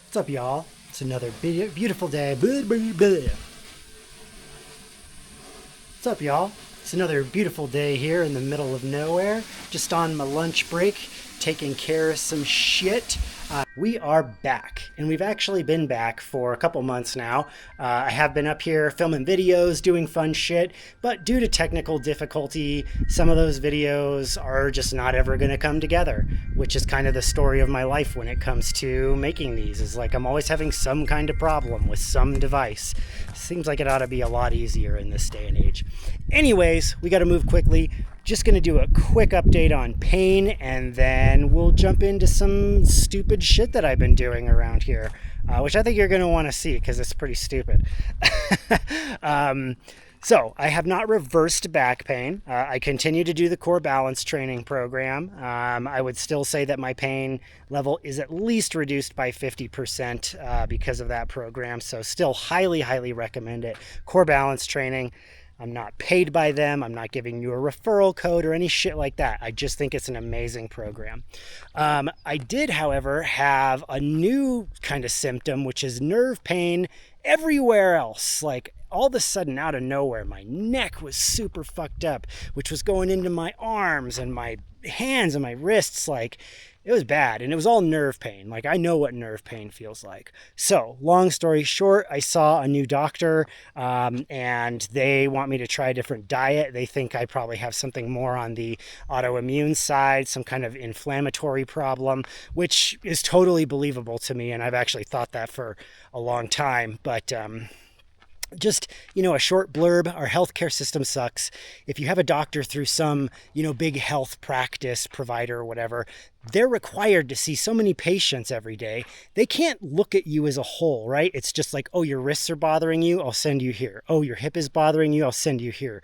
What's up, y'all? It's another beautiful day. Blah, blah, blah. What's up, y'all? It's another beautiful day here in the middle of nowhere. Just on my lunch break, taking care of some shit. We are back, and we've actually been back for a couple months now. I have been up here filming videos, doing fun shit, but due to technical difficulty, some of those videos are just not ever going to come together, which is kind of the story of my life when it comes to making these. Is like I'm always having some kind of problem with some device. Seems like it ought to be a lot easier in this day and age. Anyways, we got to move quickly. Just going to do a quick update on pain, and then we'll jump into some stupid shit that I've been doing around here, which I think you're going to want to see because it's pretty stupid. So I have not reversed back pain. I continue to do the core balance training program. I would still say that my pain level is at least reduced by 50% because of that program. So still highly, highly recommend it. Core balance training. I'm not paid by them. I'm not giving you a referral code or any shit like that. I just think it's an amazing program. I did, however, have a new kind of symptom, which is nerve pain everywhere else. Like all of a sudden, out of nowhere, my neck was super fucked up, which was going into my arms and my hands and my wrists. Like it was bad, and it was all nerve pain. Like I know what nerve pain feels like. So long story short, I saw a new doctor, and they want me to try a different diet. They think I probably have something more on the autoimmune side, some kind of inflammatory problem, which is totally believable to me. And I've actually thought that for a long time, but just, a short blurb. Our healthcare system sucks. If you have a doctor through some, big health practice provider or whatever, they're required to see so many patients every day. They can't look at you as a whole, right? It's just like, oh, your wrists are bothering you, I'll send you here. Oh, your hip is bothering you, I'll send you here.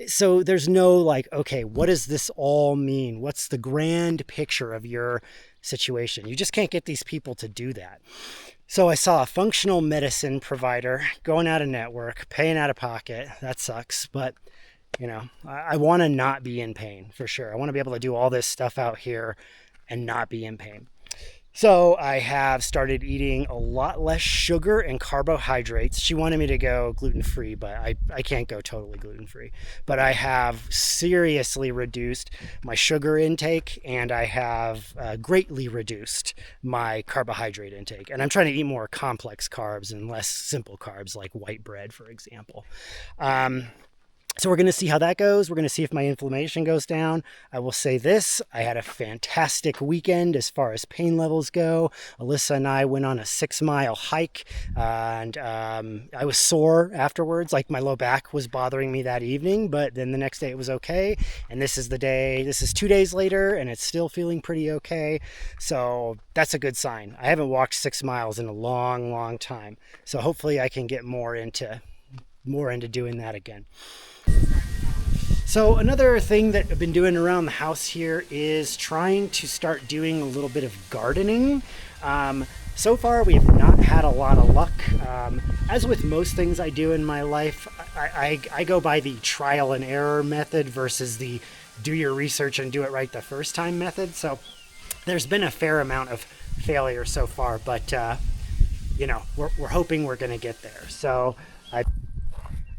So there's no like, okay, what does this all mean? What's the grand picture of your situation? You just can't get these people to do that. So I saw a functional medicine provider going out of network, paying out of pocket. That sucks. But, I want to not be in pain for sure. I want to be able to do all this stuff out here and not be in pain. So I have started eating a lot less sugar and carbohydrates. She wanted me to go gluten-free, but I can't go totally gluten-free. But I have seriously reduced my sugar intake, and I have greatly reduced my carbohydrate intake. And I'm trying to eat more complex carbs and less simple carbs like white bread, for example. So we're going to see how that goes. We're going to see if my inflammation goes down. I will say this, I had a fantastic weekend as far as pain levels go. Alyssa and I went on a 6-mile hike, and I was sore afterwards. Like my low back was bothering me that evening, but then the next day it was okay. And this is 2 days later, and it's still feeling pretty okay. So that's a good sign. I haven't walked 6 miles in a long, long time. So hopefully I can get more into doing that again. So another thing that I've been doing around the house here is trying to start doing a little bit of gardening. So far, we have not had a lot of luck. As with most things I do in my life, I go by the trial and error method versus the do your research and do it right the first time method. So there's been a fair amount of failure so far, but we're hoping we're going to get there. So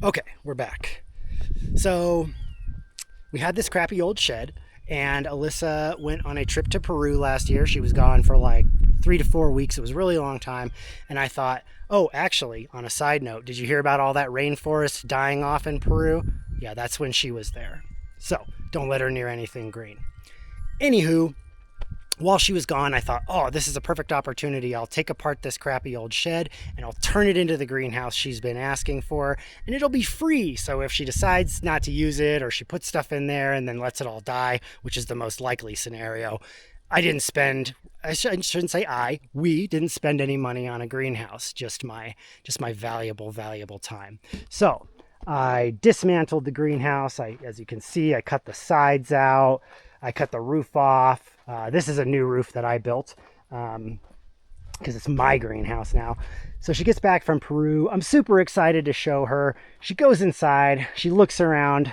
okay, we're back. So we had this crappy old shed, and Alyssa went on a trip to Peru last year. She was gone for like 3 to 4 weeks. It was a really long time. And I thought, oh, actually, on a side note, did you hear about all that rainforest dying off in Peru? Yeah, that's when she was there. So don't let her near anything green. Anywho, while she was gone, I thought, oh, this is a perfect opportunity. I'll take apart this crappy old shed and I'll turn it into the greenhouse she's been asking for, and it'll be free. So if she decides not to use it, or she puts stuff in there and then lets it all die, which is the most likely scenario, we didn't spend any money on a greenhouse, just my valuable time. So I dismantled the greenhouse. As you can see, I cut the sides out. I cut the roof off. This is a new roof that I built because it's my greenhouse now. So she gets back from Peru. I'm super excited to show her. She goes inside. She looks around.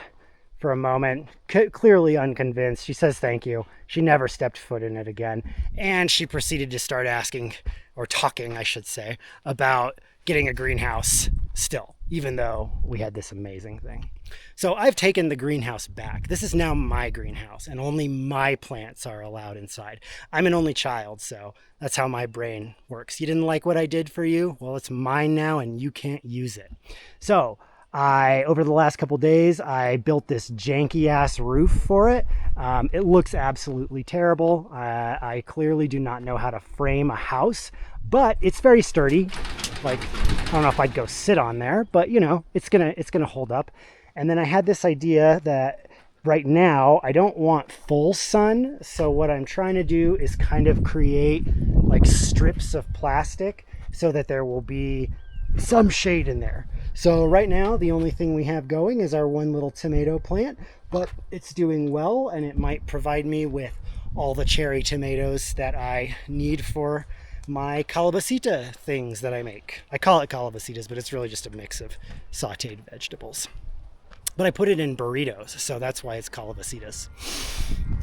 for a moment, clearly unconvinced. She says thank you. She never stepped foot in it again. And she proceeded to start asking, or talking, I should say, about getting a greenhouse still, even though we had this amazing thing. So I've taken the greenhouse back. This is now my greenhouse, and only my plants are allowed inside. I'm an only child, so that's how my brain works. You didn't like what I did for you? Well, it's mine now, and you can't use it. So over the last couple days, I built this janky ass roof for it. It looks absolutely terrible. I clearly do not know how to frame a house, but it's very sturdy. Like, I don't know if I'd go sit on there, but you know, it's gonna hold up. And then I had this idea that right now I don't want full sun, so what I'm trying to do is kind of create like strips of plastic so that there will be some shade in there. So right now the only thing we have going is our one little tomato plant, but it's doing well, and it might provide me with all the cherry tomatoes that I need for my calabacita things that I make. I call it calabacitas, but it's really just a mix of sauteed vegetables. But I put it in burritos, so that's why it's calabacitas.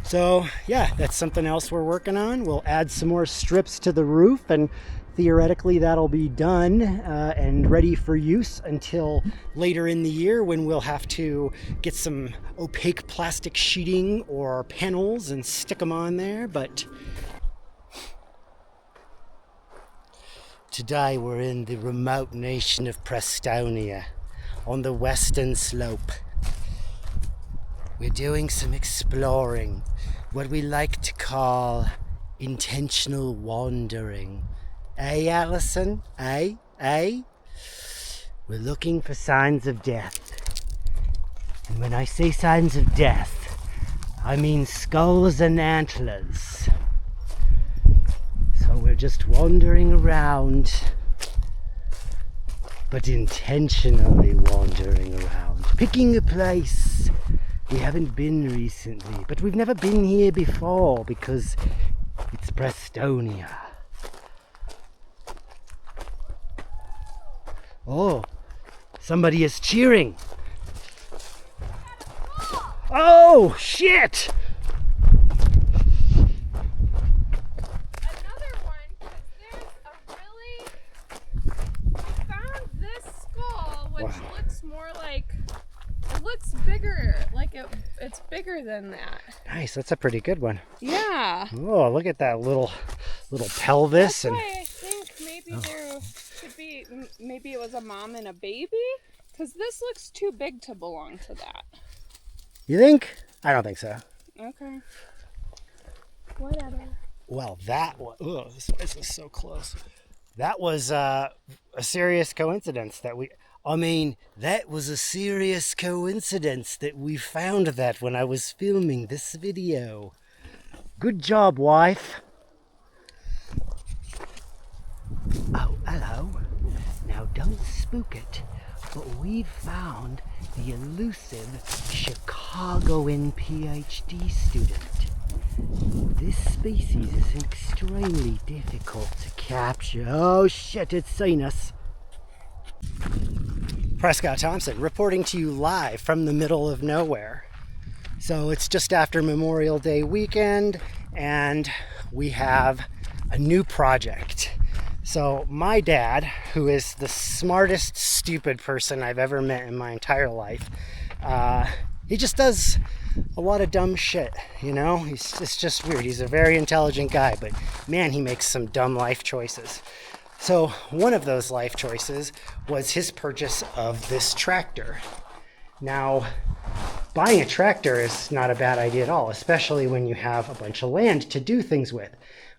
So yeah, that's something else we're working on. We'll add some more strips to the roof, and theoretically that'll be done and ready for use until later in the year, when we'll have to get some opaque plastic sheeting or panels and stick them on there. But today we're in the remote nation of Prestonia on the western slope. We're doing some exploring, what we like to call intentional wandering. Eh, Allison? Eh? We're looking for signs of death. And when I say signs of death, I mean skulls and antlers. So we're just wandering around, but intentionally wandering around, picking a place we haven't been recently, but we've never been here before because it's Prestonia. Oh, somebody is cheering. Oh, shit! Another one, because I found this skull, which looks more like, it looks bigger, like it's bigger than that. Nice, that's a pretty good one. Yeah. Oh, look at that little pelvis. That's why I think maybe there could be, maybe it was a mom and a baby, because this looks too big to belong to that. You think? I don't think so. Okay. Whatever. Well, that was, oh, this is so close. That was a serious coincidence that that was a serious coincidence that we found that when I was filming this video. Good job, wife. Oh, hello. Now don't spook it, but we've found the elusive Chicagoan PhD student. This species is extremely difficult to capture. Oh shit, it's seen us. Prescott Thompson reporting to you live from the middle of nowhere. So it's just after Memorial Day weekend, and we have a new project. So my dad, who is the smartest stupid person I've ever met in my entire life, he just does a lot of dumb shit, you know? It's just weird. He's a very intelligent guy, but man, he makes some dumb life choices. So one of those life choices was his purchase of this tractor. Now, buying a tractor is not a bad idea at all, especially when you have a bunch of land to do things with.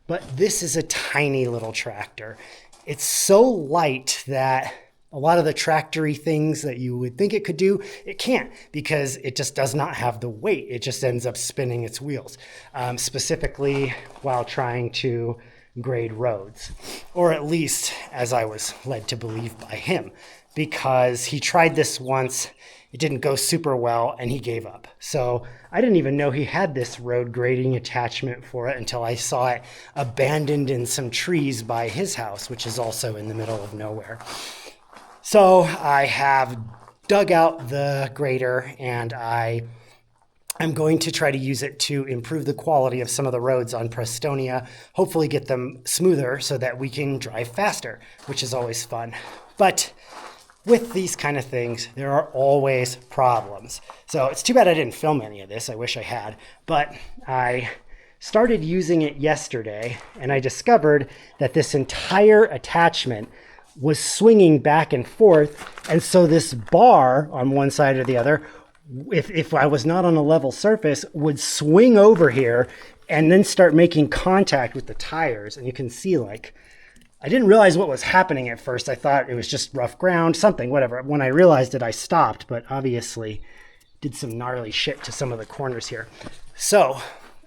But this is a tiny little tractor. It's so light that a lot of the tractor-y things that you would think it could do, it can't, because it just does not have the weight. It just ends up spinning its wheels, specifically while trying to grade roads, or at least as I was led to believe by him, because he tried this once, it didn't go super well, and he gave up. So I didn't even know he had this road grading attachment for it until I saw it abandoned in some trees by his house, which is also in the middle of nowhere. So I have dug out the grader, and I I'm going to try to use it to improve the quality of some of the roads on Prestonia, hopefully get them smoother so that we can drive faster, which is always fun. But with these kind of things, there are always problems. So it's too bad I didn't film any of this. I wish I had. But I started using it yesterday, and I discovered that this entire attachment was swinging back and forth. And so this bar on one side or the other, if I was not on a level surface, would swing over here and then start making contact with the tires. And you can see, like, I didn't realize what was happening at first. I thought it was just rough ground, something, whatever. When I realized it, I stopped, but obviously did some gnarly shit to some of the corners here. So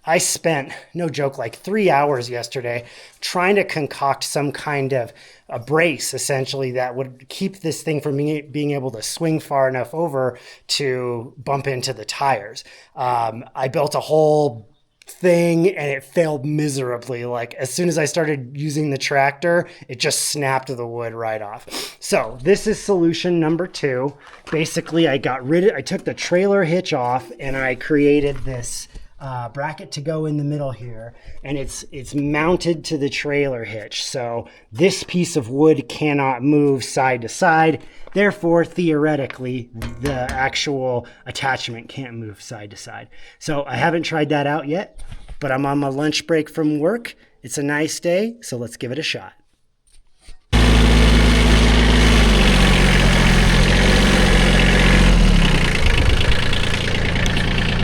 I spent, no joke, like 3 hours yesterday trying to concoct some kind of a brace, essentially, that would keep this thing from being able to swing far enough over to bump into the tires. I built a whole thing and it failed miserably. Like, as soon as I started using the tractor, it just snapped the wood right off. So this is solution number 2. Basically, I took the trailer hitch off and I created this bracket to go in the middle here, and it's mounted to the trailer hitch. So this piece of wood cannot move side to side. Therefore, theoretically, the actual attachment can't move side to side. So I haven't tried that out yet, but I'm on my lunch break from work. It's a nice day, so let's give it a shot.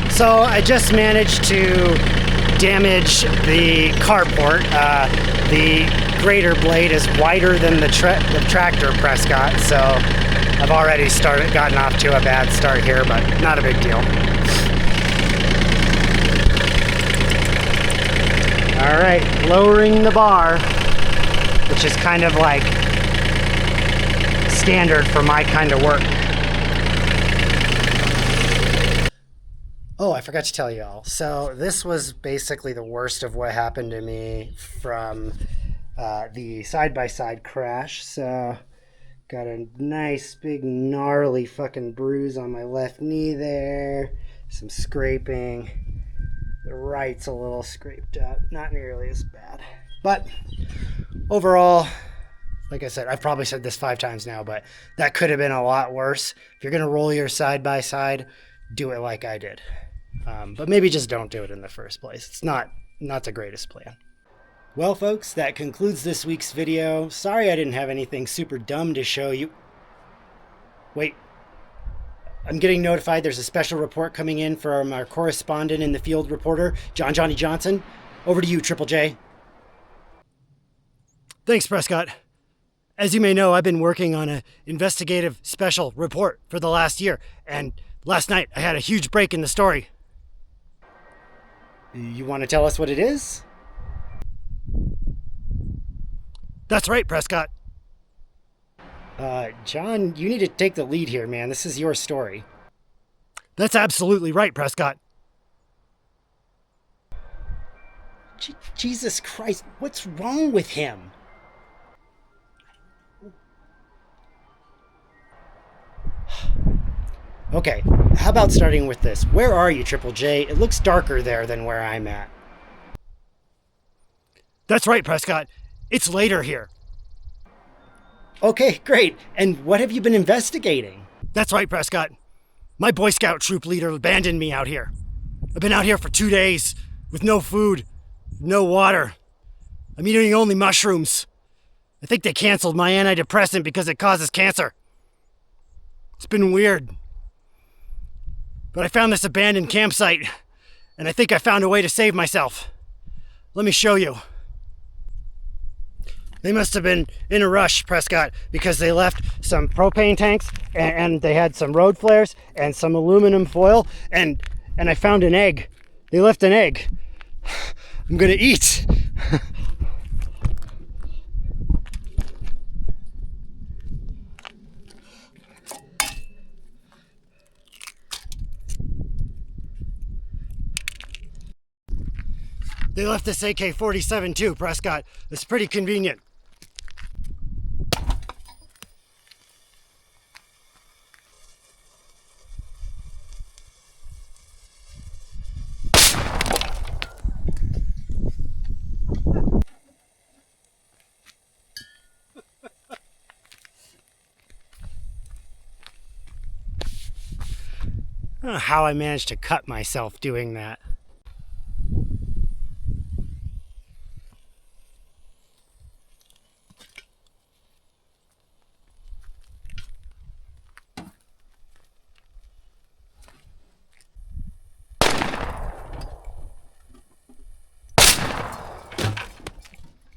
So I just managed to damage the carport. The grader blade is wider than the tractor Prescott, so I've already gotten off to a bad start here, but not a big deal. All right, lowering the bar, which is kind of like standard for my kind of work. Oh, I forgot to tell you all. So this was basically the worst of what happened to me from the side-by-side crash. So got a nice big gnarly fucking bruise on my left knee there. Some scraping. The right's a little scraped up. Not nearly as bad. But overall, like I said, I've probably said this 5 times now, but that could have been a lot worse. If you're going to roll your side-by-side, do it like I did. But maybe just don't do it in the first place. It's not the greatest plan. Well, folks, that concludes this week's video. Sorry I didn't have anything super dumb to show you. Wait, I'm getting notified there's a special report coming in from our correspondent in the field reporter, Johnny Johnson. Over to you, Triple J. Thanks, Prescott. As you may know, I've been working on an investigative special report for the last year, and last night I had a huge break in the story. You want to tell us what it is? That's right, Prescott. John, you need to take the lead here, man. This is your story. That's absolutely right, Prescott. Jesus Christ, what's wrong with him? Okay, how about starting with this? Where are you, Triple J? It looks darker there than where I'm at. That's right, Prescott. It's later here. Okay, great. And what have you been investigating? That's right, Prescott. My Boy Scout troop leader abandoned me out here. I've been out here for 2 days with no food, no water. I'm eating only mushrooms. I think they canceled my antidepressant because it causes cancer. It's been weird. But I found this abandoned campsite, and I think I found a way to save myself. Let me show you. They must have been in a rush, Prescott, because they left some propane tanks, and they had some road flares and some aluminum foil, and I found an egg. They left an egg. I'm gonna eat. They left this AK-47 too, Prescott. It's pretty convenient. I don't know how I managed to cut myself doing that.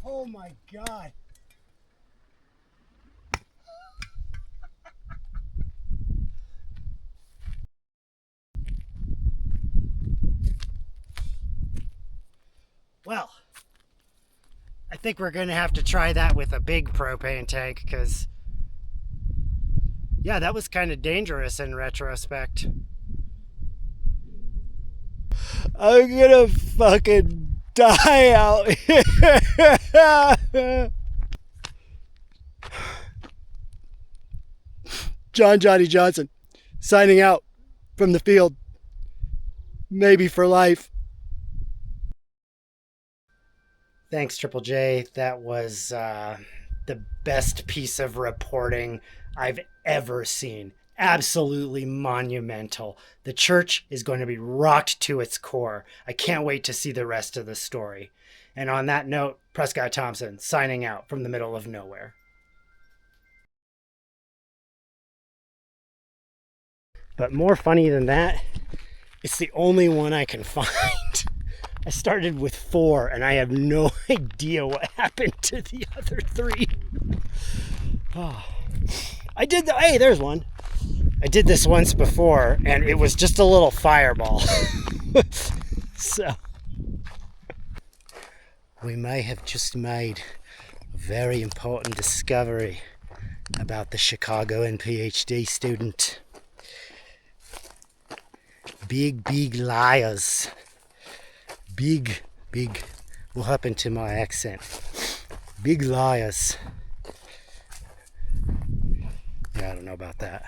Oh my God. Well, I think we're going to have to try that with a big propane tank because, yeah, that was kind of dangerous in retrospect. I'm going to fucking die out here. Johnny Johnson, signing out from the field, maybe for life. Thanks, Triple J. That was the best piece of reporting I've ever seen. Absolutely monumental. The church is going to be rocked to its core. I can't wait to see the rest of the story. And on that note, Prescott Thompson signing out from the middle of nowhere. But more funny than that, it's the only one I can find. I started with 4 and I have no idea what happened to the other 3. Oh. Hey, there's one. I did this once before and it was just a little fireball. So we may have just made a very important discovery about the Chicagoan PhD student. Big liars. Big, what happened to my accent? Big liars. Yeah, I don't know about that.